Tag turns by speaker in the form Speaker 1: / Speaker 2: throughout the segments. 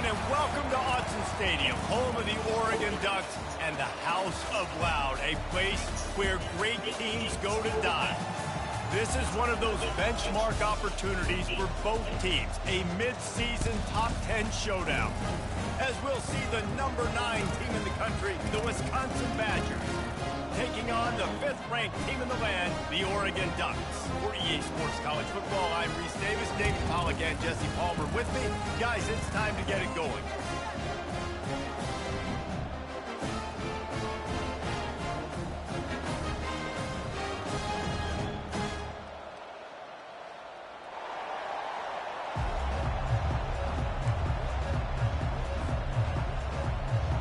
Speaker 1: everyone, and welcome to Autzen Stadium, home of the Oregon Ducks and the House of Loud, a place where great teams go to die. This is one of those benchmark opportunities for both teams, a mid-season top 10 showdown. As we'll see the number 9 team in the country, the Wisconsin Badgers, taking on the 5th-ranked team in the land, the Oregon Ducks. For EA Sports College Football, I'm Reese Davis, David Pollack, and Jesse Palmer with me. Guys, it's time to get it going.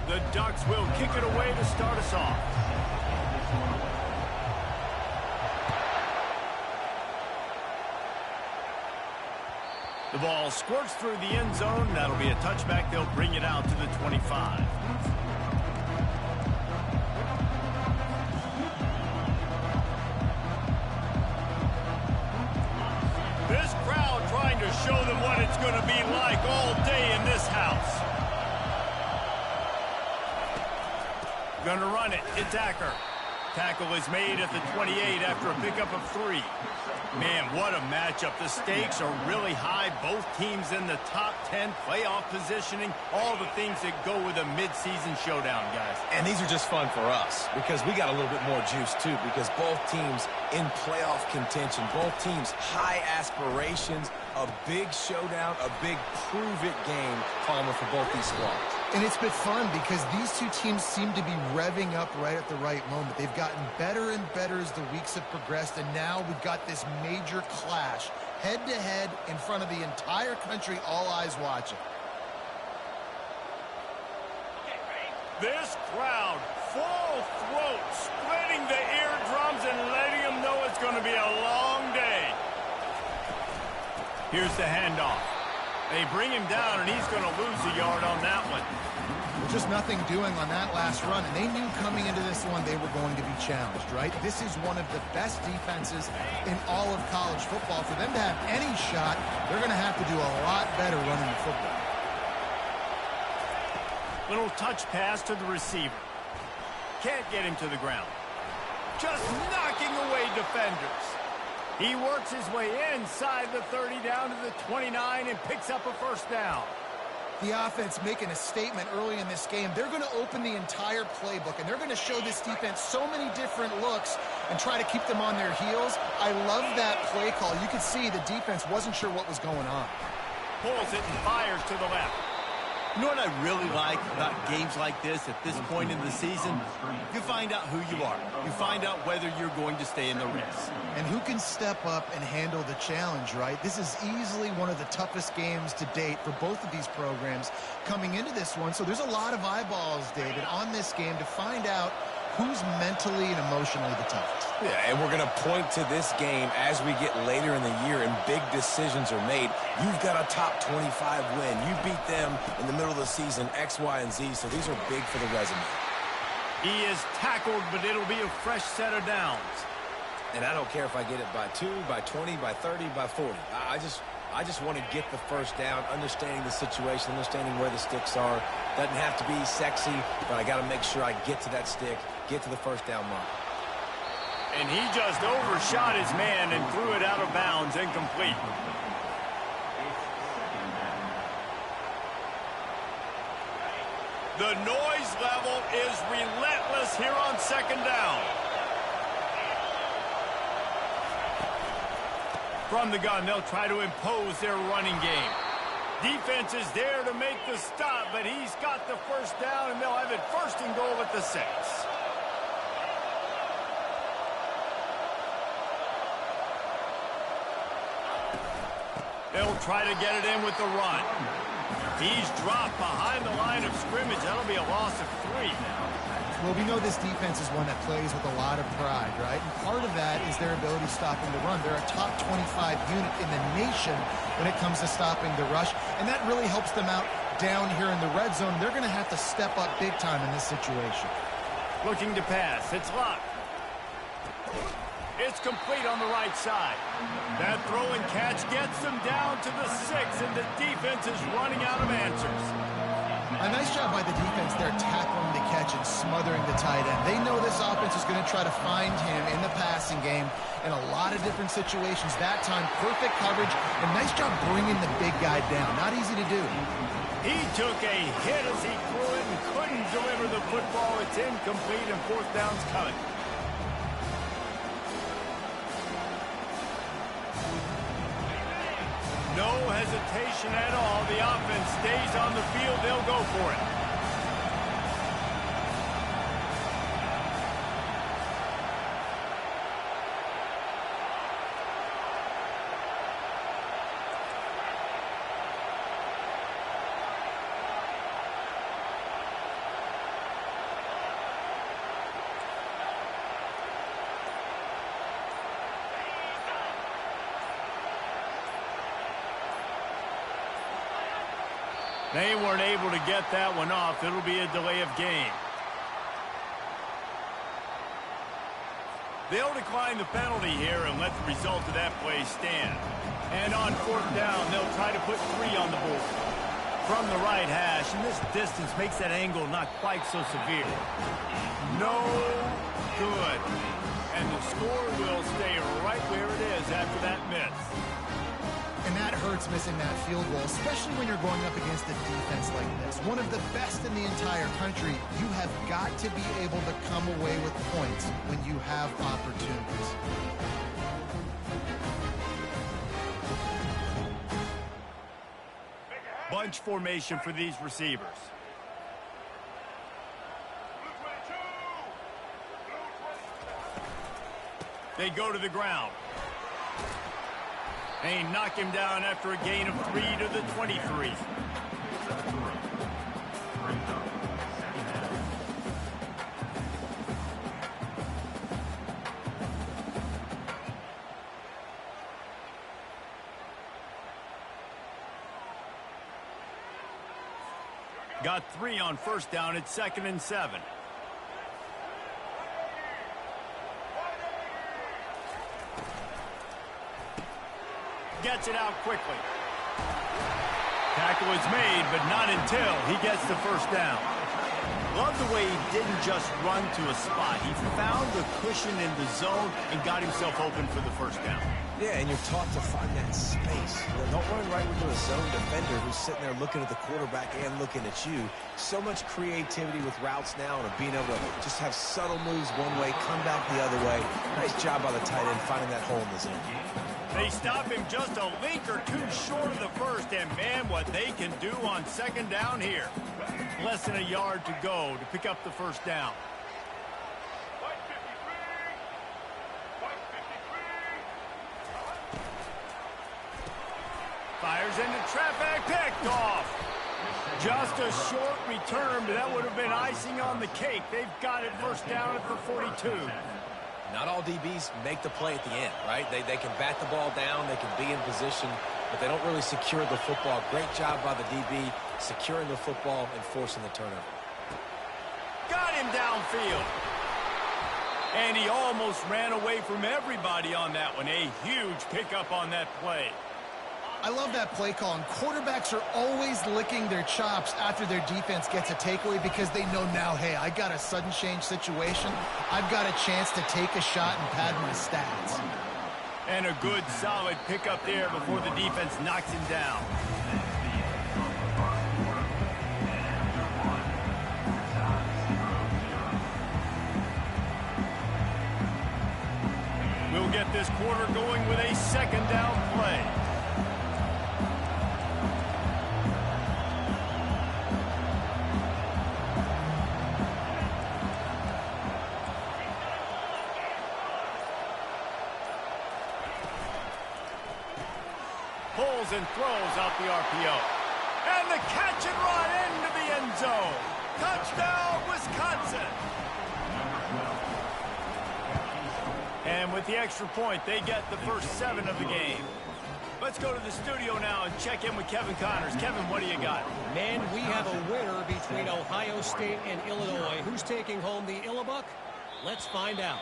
Speaker 1: The Ducks will kick it away to start us off. The ball squirts through the end zone. That'll be a touchback. They'll bring it out to the 25. This crowd trying to show them what it's going to be like all day in this house. Gonna run it. It's Acker. Tackle is made at the 28 after a pickup of 3. Man, what a matchup. The stakes are really high. Both teams in the top 10 playoff positioning. All the things that go with a mid-season showdown, guys.
Speaker 2: And these are just fun for us because we got a little bit more juice, too, because both teams in playoff contention, both teams high aspirations, a big showdown, a big prove-it game, Palmer, for both these squads.
Speaker 3: And it's been fun because these two teams seem to be revving up right at the right moment. They've gotten better and better as the weeks have progressed, and now we've got this major clash, head-to-head in front of the entire country, all eyes watching.
Speaker 1: This crowd, full throat, splitting the eardrums and letting them know it's going to be a long day. Here's the handoff. They bring him down, and he's going to lose a yard on that one.
Speaker 3: Well, just nothing doing on that last run, and they knew coming into this one they were going to be challenged, right? This is one of the best defenses in all of college football. For them to have any shot, they're going to have to do a lot better running the football.
Speaker 1: Little touch pass to the receiver. Can't get him to the ground. Just knocking away defenders. He works his way inside the 30 down to the 29 and picks up a first down.
Speaker 3: The offense making a statement early in this game. They're going to open the entire playbook, and they're going to show this defense so many different looks and try to keep them on their heels. I love that play call. You could see the defense wasn't sure what was going on.
Speaker 1: Pulls it and fires to the left. You know what I really like about games like this at this point in the season? You find out who you are. You find out whether you're going to stay in the race.
Speaker 3: And who can step up and handle the challenge, right? This is easily one of the toughest games to date for both of these programs coming into this one. So there's a lot of eyeballs, David, on this game to find out who's mentally and emotionally the toughest.
Speaker 2: Yeah, and we're going to point to this game as we get later in the year and big decisions are made. You've got a top 25 win. You beat them in the middle of the season, X, Y, and Z, so these are big for the resume.
Speaker 1: He is tackled, but it'll be a fresh set of downs.
Speaker 2: And I don't care if I get it by 2, by 20, by 30, by 40. I just want to get the first down, understanding the situation, understanding where the sticks are. Doesn't have to be sexy, but I got to make sure I get to that stick, get to the first down mark.
Speaker 1: And he just overshot his man and threw it out of bounds, incomplete. The noise level is relentless here on second down. From the gun, they'll try to impose their running game. Defense is there to make the stop, but he's got the first down, and they'll have it first and goal at the 6. They'll try to get it in with the run. He's dropped behind the line of scrimmage. That'll be a loss of 3.
Speaker 3: Well, we know this defense is one that plays with a lot of pride, right? And part of that is their ability stopping the run. They're a top 25 unit in the nation when it comes to stopping the rush, and that really helps them out down here in the red zone. They're going to have to step up big time in this situation.
Speaker 1: Looking to pass. It's locked. It's complete on the right side. That throw and catch gets them down to the 6, and the defense is running out of answers.
Speaker 3: job by the defense there tackling the catch and smothering the tight end. They know this offense is going to try to find him in the passing game in a lot of different situations. That time, perfect coverage, and nice job bringing the big guy down. Not easy to do.
Speaker 1: He took a hit as he threw it and couldn't deliver the football. It's incomplete, and fourth down's coming. No hesitation at all. The offense stays on the field. They'll go for it. They weren't able to get that one off. It'll be a delay of game. They'll decline the penalty here and let the result of that play stand. And on fourth down, they'll try to put 3 on the board. From the right hash, and this distance makes that angle not quite so severe. No good. And the score will stay right where it is after that miss.
Speaker 3: And that hurts missing that field goal, especially when you're going up against a defense like this. One of the best in the entire country. You have got to be able to come away with points when you have opportunities.
Speaker 1: Bunch formation for these receivers. They go to the ground. They knock him down after a gain of 3 to the 23. Got 3 on first down. It's 2nd and 7. Gets it out quickly. Tackle is made, but not until he gets the first down. Love the way he didn't just run to a spot. He found the cushion in the zone and got himself open for the first down.
Speaker 2: Yeah, and you're taught to find that space. Don't run right into a zone defender who's sitting there looking at the quarterback and looking at you. So much creativity with routes now and being able to just have subtle moves one way, come back the other way. Nice job by the tight end finding that hole in the zone.
Speaker 1: They stop him just a link or 2 short of the first, and man, what they can do on 2nd down here. Less than a yard to go to pick up the first down. Fires into traffic, picked off. Just a short return, but that would have been icing on the cake. They've got it first down at the 42.
Speaker 2: Not all DBs make the play at the end, right? They can bat the ball down, they can be in position, but they don't really secure the football. Great job by the DB securing the football and forcing the turnover.
Speaker 1: Got him downfield. And he almost ran away from everybody on that one. A huge pickup on that play.
Speaker 3: I love that play call, and quarterbacks are always licking their chops after their defense gets a takeaway because they know now, hey, I got a sudden change situation. I've got a chance to take a shot and pad my stats.
Speaker 1: And a good, solid pickup there before the defense knocks him down. We'll get this quarter going with a 2nd down play. Pulls and throws out the RPO. And the catch and run into the end zone. Touchdown, Wisconsin. And with the extra point, they get the first 7 of the game. Let's go to the studio now and check in with Kevin Connors. Kevin, what do you got?
Speaker 4: Man, we have a winner between Ohio State and Illinois. Who's taking home the Illabuck? Let's find out.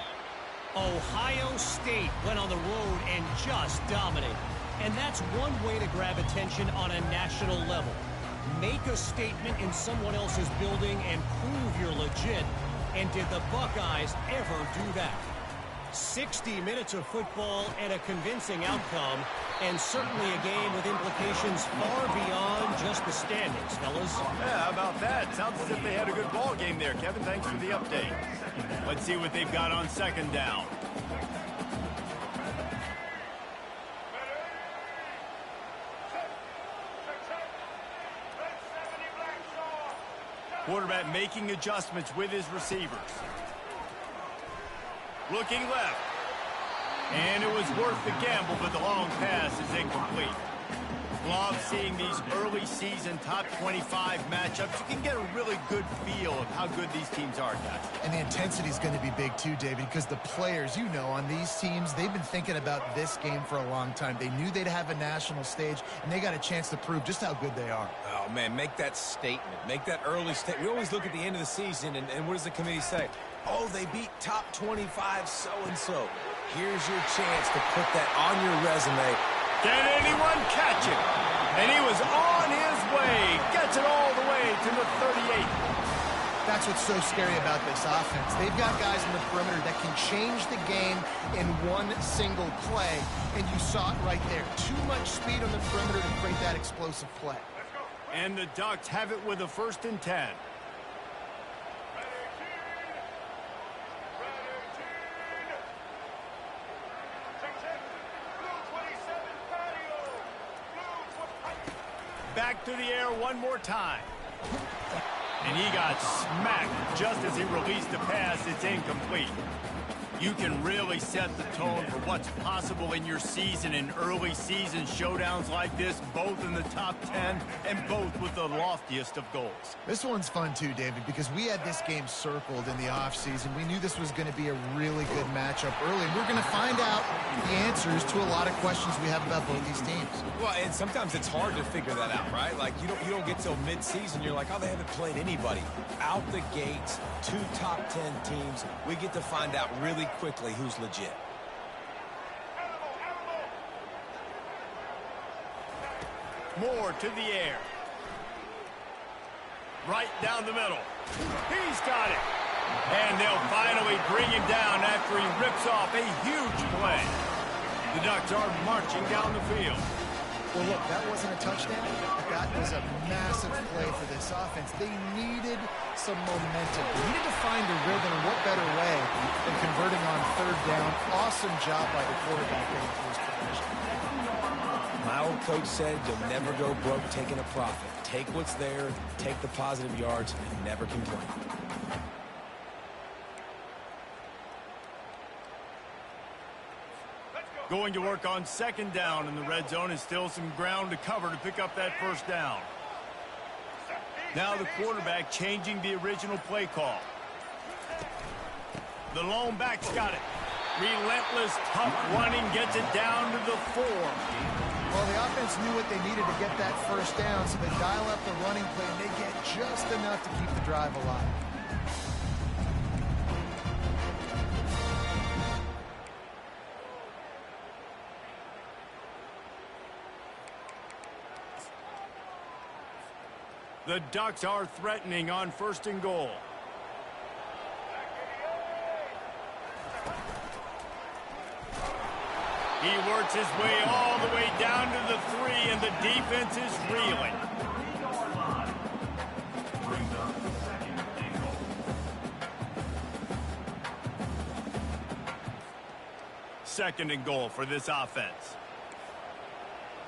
Speaker 4: Ohio State went on the road and just dominated. And that's one way to grab attention on a national level. Make a statement in someone else's building and prove you're legit. And did the Buckeyes ever do that? 60 minutes of football and a convincing outcome, and certainly a game with implications far beyond just the standings, fellas.
Speaker 1: Yeah, how about that? Sounds as if they had a good ball game there, Kevin. Thanks for the update. Let's see what they've got on second down. Quarterback making adjustments with his receivers. Looking left. And it was worth the gamble, but the long pass is incomplete. Love seeing these early season top 25 matchups. You can get a really good feel of how good these teams are, guys.
Speaker 3: And the intensity is going to be big too, David, because the players, you know, on these teams, they've been thinking about this game for a long time. They knew they'd have a national stage, and they got a chance to prove just how good they are.
Speaker 2: Oh, man, make that statement. Make that early statement. We always look at the end of the season, and what does the committee say? Oh, they beat top 25 so-and-so. Here's your chance to put that on your resume.
Speaker 1: Can anyone catch it? And he was on his way. Gets it all the way to the 38.
Speaker 3: That's what's so scary about this offense. They've got guys in the perimeter that can change the game in one single play, and you saw it right there. Too much speed on the perimeter to create that explosive play.
Speaker 1: And the Ducks have it with a 1st and 10. Back to the air one more time. And he got smacked just as he released the pass. It's incomplete. You can really set the tone for what's possible in your season in early season showdowns like this, both in the top 10 and both with the loftiest of goals.
Speaker 3: This one's fun too, David, because we had this game circled in the offseason. We knew this was going to be a really good matchup early. We're going to find out the answers to a lot of questions we have about both these teams.
Speaker 2: Well, and sometimes it's hard to figure that out, right? Like, you don't get till mid-season, you're like, oh, they haven't played anybody. Out the gates, 2 top 10 teams, we get to find out really quickly who's legit.
Speaker 1: Moore to the air. Right down the middle. He's got it. And they'll finally bring him down after he rips off a huge play. The Ducks are marching down the field.
Speaker 3: Well, look, that wasn't a touchdown. That was a massive play for this offense. They needed some momentum. They needed to find a rhythm, and what better way than converting on 3rd down. Awesome job by the quarterback getting to his progression.
Speaker 2: My old coach said you'll never go broke taking a profit. Take what's there, take the positive yards, and never complain.
Speaker 1: Going to work on 2nd down in the red zone, and still some ground to cover to pick up that 1st down. Now the quarterback changing the original play call. The lone back's got it. Relentless, tough running, gets it down to the 4.
Speaker 3: Well, the offense knew what they needed to get that 1st down, so they dial up the running play, and they get just enough to keep the drive alive.
Speaker 1: The Ducks are threatening on 1st and goal. He works his way all the way down to the 3, and the defense is reeling. Second and goal for this offense.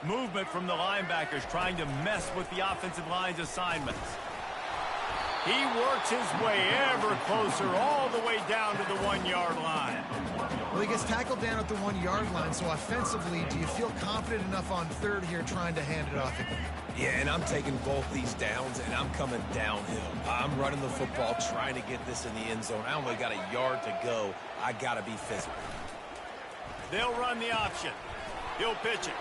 Speaker 1: Movement from the linebackers trying to mess with the offensive line's assignments. He works his way ever closer all the way down to the 1-yard line.
Speaker 3: Well, he gets tackled down at the 1-yard line, so offensively, do you feel confident enough on 3rd here trying to hand it off again?
Speaker 2: Yeah, and I'm taking both these downs, and I'm coming downhill. I'm running the football, trying to get this in the end zone. I only got a yard to go. I got to be physical.
Speaker 1: They'll run the option. He'll pitch it.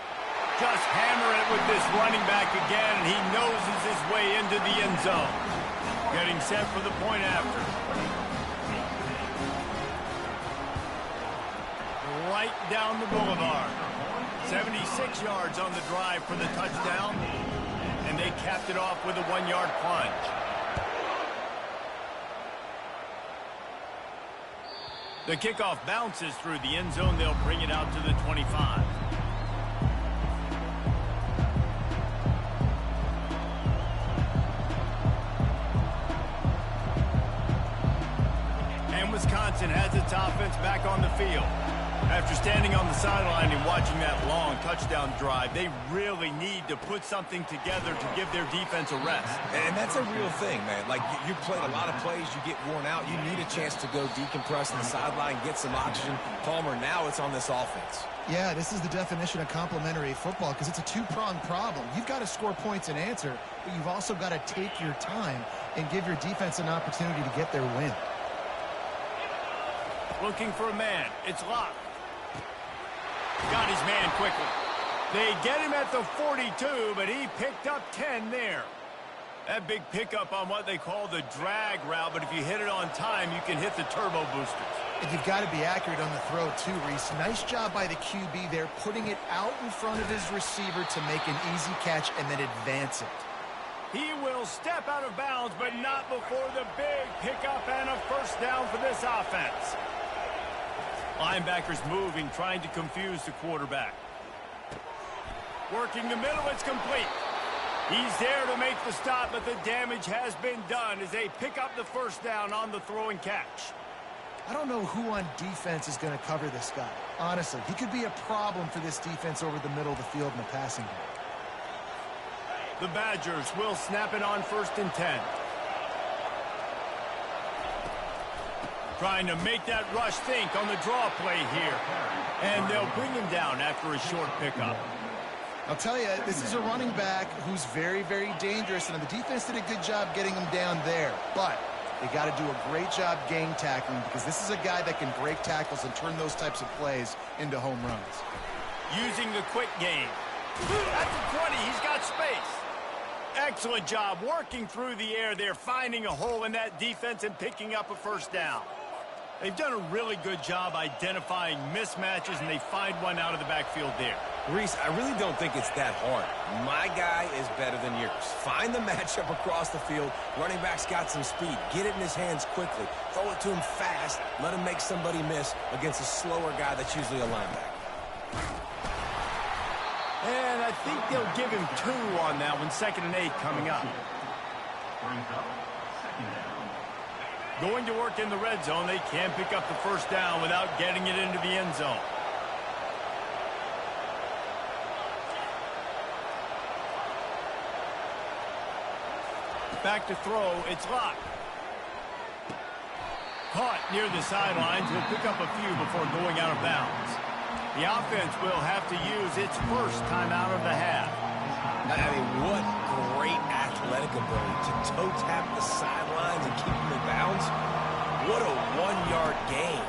Speaker 1: Just hammer it with this running back again, and he noses his way into the end zone. Getting set for the point after. Right down the boulevard. 76 yards on the drive for the touchdown. and they capped it off with a 1-yard plunge. The kickoff bounces through the end zone. They'll bring it out to the 25. And Wisconsin has its offense back on the field. After standing on the sideline and watching that long touchdown drive, they really need to put something together to give their defense a rest.
Speaker 2: And that's a real thing, man. Like, you played a lot of plays, you get worn out, you need a chance to go decompress on the sideline, get some oxygen. Palmer, now it's on this offense.
Speaker 3: Yeah, this is the definition of complementary football because it's a two-pronged problem. You've got to score points and answer, but you've also got to take your time and give your defense an opportunity to get their win.
Speaker 1: Looking for a man. It's locked. Got his man quickly. They get him at the 42, but he picked up 10 there. That big pickup on what they call the drag route, but if you hit it on time, you can hit the turbo boosters.
Speaker 3: And you've got to be accurate on the throw, too, Reese. Nice job by the QB there, putting it out in front of his receiver to make an easy catch and then advance it.
Speaker 1: He will step out of bounds, but not before the big pickup and a first down for this offense. Linebackers moving, trying to confuse the quarterback. Working the middle, it's complete. He's there to make the stop, but the damage has been done as they pick up the first down on the throw and catch.
Speaker 3: I don't know who on defense is going to cover this guy. Honestly, he could be a problem for this defense over the middle of the field in the passing game.
Speaker 1: The Badgers will snap it on 1st and 10. Trying to make that rush think on the draw play here. And they'll bring him down after a short pickup.
Speaker 3: I'll tell you, this is a running back who's very, very dangerous, and the defense did a good job getting him down there. But they got to do a great job gang tackling because this is a guy that can break tackles and turn those types of plays into home runs.
Speaker 1: Using the quick game. At the 20, he's got space. Excellent job working through the air there, finding a hole in that defense and picking up a first down. They've done a really good job identifying mismatches, and they find one out of the backfield there.
Speaker 2: Reese, I really don't think it's that hard. My guy is better than yours. Find the matchup across the field. Running back's got some speed. Get it in his hands quickly. Throw it to him fast. Let him make somebody miss against a slower guy that's usually a linebacker.
Speaker 1: And I think they'll give him 2 on that one. 2nd and 8 coming up. Going to work in the red zone. They can pick up the first down without getting it into the end zone. Back to throw. It's locked. Caught near the sidelines. Will pick up a few before going out of bounds. The offense will have to use its first timeout of the half.
Speaker 2: I mean, what great athletic ability to toe tap the sidelines and keep them in bounds. What a 1-yard gain.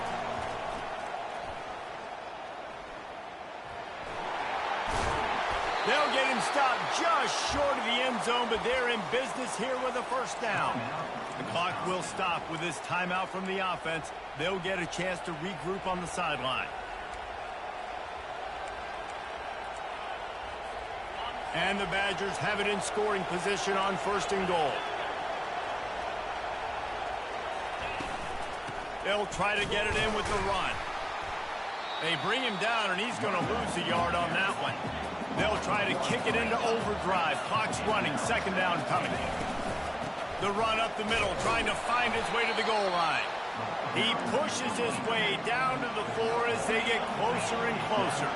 Speaker 1: They'll get him stopped just short of the end zone, but they're in business here with a first down. The clock will stop with this timeout from the offense. They'll get a chance to regroup on the sideline. And the Badgers have it in scoring position on 1st and goal. They'll try to get it in with the run. They bring him down, and he's going to lose a yard on that one. They'll try to kick it into overdrive. Clock's running. 2nd down coming. The run up the middle, trying to find his way to the goal line. He pushes his way down to the floor as they get closer and closer.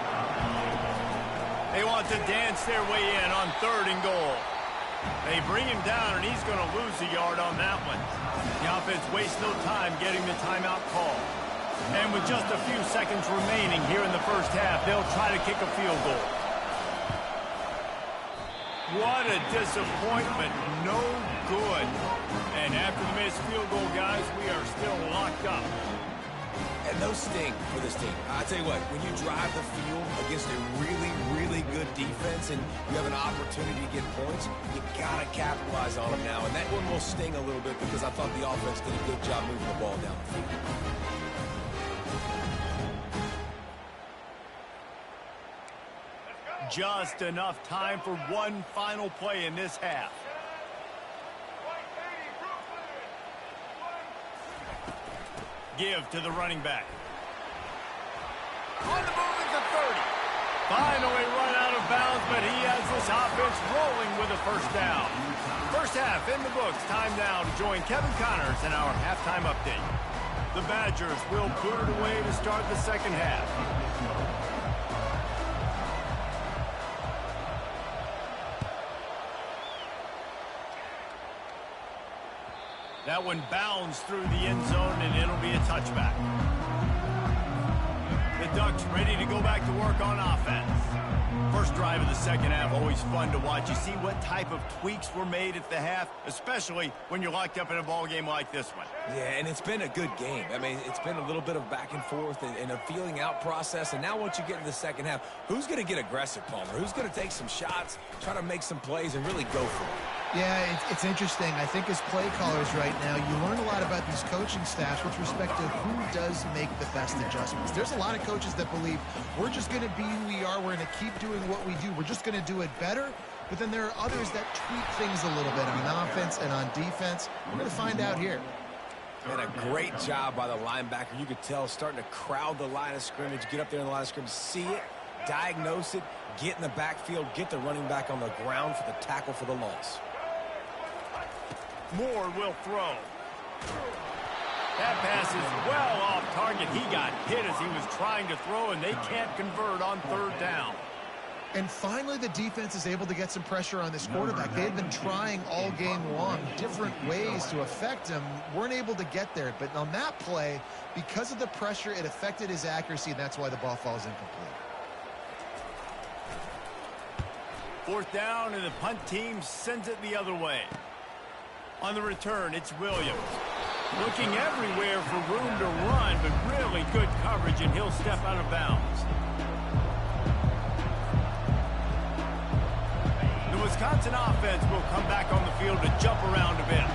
Speaker 1: They want to dance their way in on 3rd and goal. They bring him down, and he's going to lose a yard on that one. The offense wastes no time getting the timeout call. And with just a few seconds remaining here in the first half, they'll try to kick a field goal. What a disappointment. No good. And after the missed field goal, guys, we are still locked up.
Speaker 2: And those sting for this team. I tell you what, when you drive the field against a really, really good defense and you have an opportunity to get points, you got to capitalize on them now. And that one will sting a little bit because I thought the offense did a good job moving the ball down the field.
Speaker 1: Just enough time for one final play in this half. Give to the running back. On the move at the 30. Finally run out of bounds, but he has this offense rolling with a first down. First half in the books. Time now to join Kevin Connors in our halftime update. The Badgers will put it away to start the second half. That one bounds through the end zone, and it'll be a touchback. The Ducks ready to go back to work on offense. First drive of the second half, always fun to watch. You see what type of tweaks were made at the half, especially when you're locked up in a ball game like this one.
Speaker 2: Yeah, and it's been a good game. I mean, it's been a little bit of back and forth and a feeling out process. And now once you get into the second half, who's going to get aggressive, Palmer? Who's going to take some shots, try to make some plays, and really go for it?
Speaker 3: Yeah, it's interesting. I think as play callers right now, you learn a lot about these coaching staffs with respect to who does make the best adjustments. There's a lot of coaches that believe we're just going to be who we are. We're going to keep doing what we do. We're just going to do it better. But then there are others that tweak things a little bit on offense and on defense. We're going to find out here.
Speaker 2: And a great job by the linebacker. You could tell starting to crowd the line of scrimmage, get up there in the line of scrimmage, see it, diagnose it, get in the backfield, get the running back on the ground for the tackle for the loss.
Speaker 1: Moore will throw. That pass is well off target. He got hit as he was trying to throw, and they can't convert on third down.
Speaker 3: And finally, the defense is able to get some pressure on this quarterback. They had been trying all game long different ways to affect him. Weren't able to get there. But on that play, because of the pressure, it affected his accuracy, and that's why the ball falls incomplete.
Speaker 1: Fourth down, and the punt team sends it the other way. On the return, it's Williams. Looking everywhere for room to run, but really good coverage, and he'll step out of bounds. The Wisconsin offense will come back on the field to jump around a bit.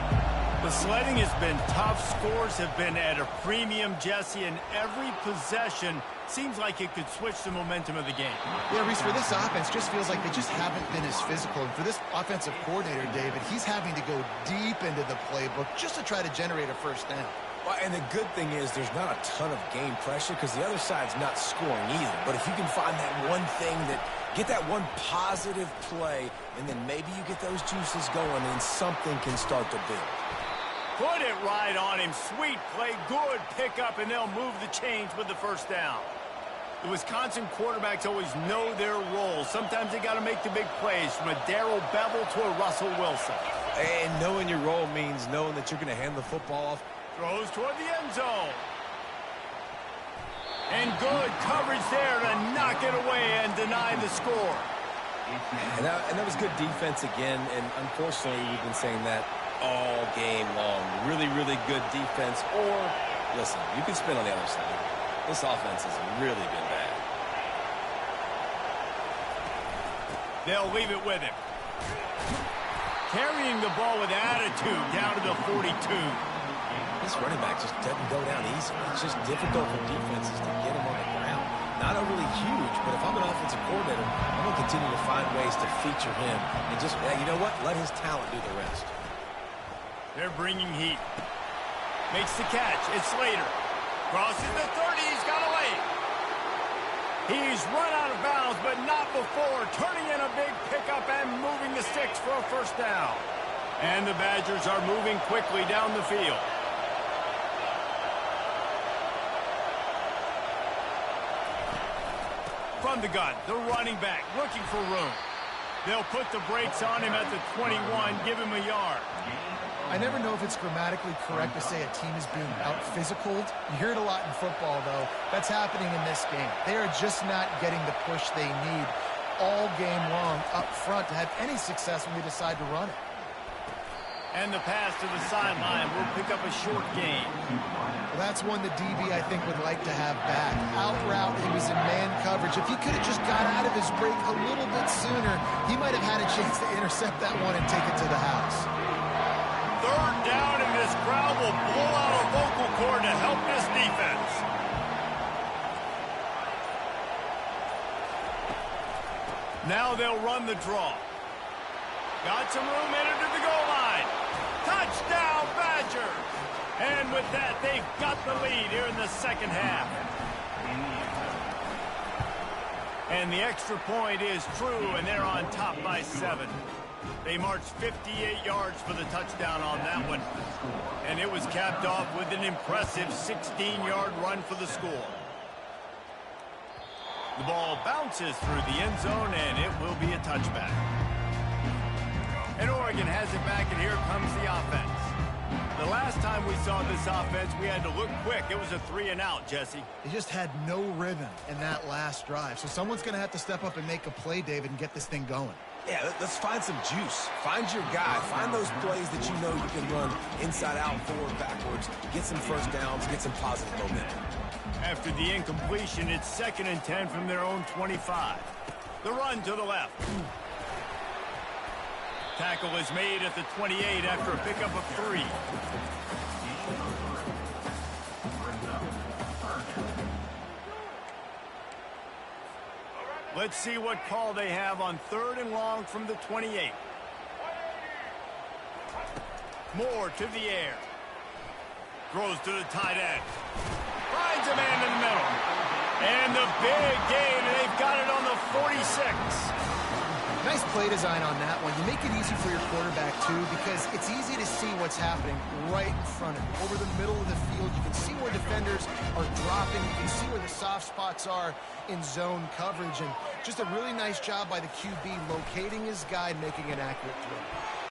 Speaker 1: The sledding has been tough. Scores have been at a premium, Jesse, and every possession seems like it could switch the momentum of the game.
Speaker 3: Yeah, Reese, for this offense, just feels like they just haven't been as physical. And for this offensive coordinator, David, he's having to go deep into the playbook just to try to generate a first down.
Speaker 2: Well, and the good thing is there's not a ton of game pressure because the other side's not scoring either. But if you can find that one thing get that one positive play, and then maybe you get those juices going and something can start to build.
Speaker 1: Put it right on him. Sweet play, good pickup, and they'll move the chains with the first down. The Wisconsin quarterbacks always know their role. Sometimes they got to make the big plays, from a Darrell Bevel to a Russell Wilson.
Speaker 2: And knowing your role means knowing that you're going to hand the football off.
Speaker 1: Throws toward the end zone. And good coverage there to knock it away and deny the score.
Speaker 2: And that was good defense again, and unfortunately we've been saying that all game long. Really, really good defense. Or, listen, you can spin on the other side. This offense has really been bad.
Speaker 1: They'll leave it with him. Carrying the ball with attitude down to the 42.
Speaker 2: This running back just doesn't go down easy. It's just difficult for defenses to get him on the ground. Not overly huge, but if I'm an offensive coordinator, I'm going to continue to find ways to feature him. And just, you know what? Let his talent do the rest.
Speaker 1: They're bringing heat. Makes the catch. It's Slater. Crosses the 30. He's got away. He's run out of bounds, but not before. Turning in a big pickup and moving the sticks for a first down. And the Badgers are moving quickly down the field. From the gun, the running back looking for room. They'll put the brakes on him at the 21, give him a yard.
Speaker 3: I never know if it's grammatically correct to say a team is being out-physicaled. You hear it a lot in football, though. That's happening in this game. They are just not getting the push they need all game long up front to have any success when they decide to run it.
Speaker 1: And the pass to the sideline will pick up a short gain.
Speaker 3: Well, that's one the DB, I think, would like to have back. Out route, he was in man coverage. If he could have just got out of his break a little bit sooner, he might have had a chance to intercept that one and take it to the house.
Speaker 1: Third down, and this crowd will blow out a vocal cord to help this defense. Now they'll run the draw. Got some room headed to the goal line. Touchdown, Badgers! And with that, they've got the lead here in the second half. And the extra point is true, and they're on top by 7. They marched 58 yards for the touchdown on that one. And it was capped off with an impressive 16-yard run for the score. The ball bounces through the end zone, and it will be a touchback. And Oregon has it back, and here comes the offense. The last time we saw this offense, we had to look quick. It was a 3-and-out, Jesse.
Speaker 3: They just had no rhythm in that last drive. So someone's going to have to step up and make a play, David, and get this thing going.
Speaker 2: Yeah, let's find some juice. Find your guy. Find those plays that you know you can run inside out, forward, backwards. Get some first downs. Get some positive momentum.
Speaker 1: After the incompletion, it's 2nd and 10 from their own 25. The run to the left. Tackle is made at the 28 after a pickup of 3. Let's see what call they have on 3rd and long from the 28. Moore to the air. Throws to the tight end. Finds a man in the middle. And the big gain, and they've got it on the 46.
Speaker 3: Nice play design on that one. You make it easy for your quarterback, too, because it's easy to see what's happening right in front of you. Over the middle of the field, you can see where defenders are dropping. You can see where the soft spots are in zone coverage. And just a really nice job by the QB locating his guy and making an accurate throw.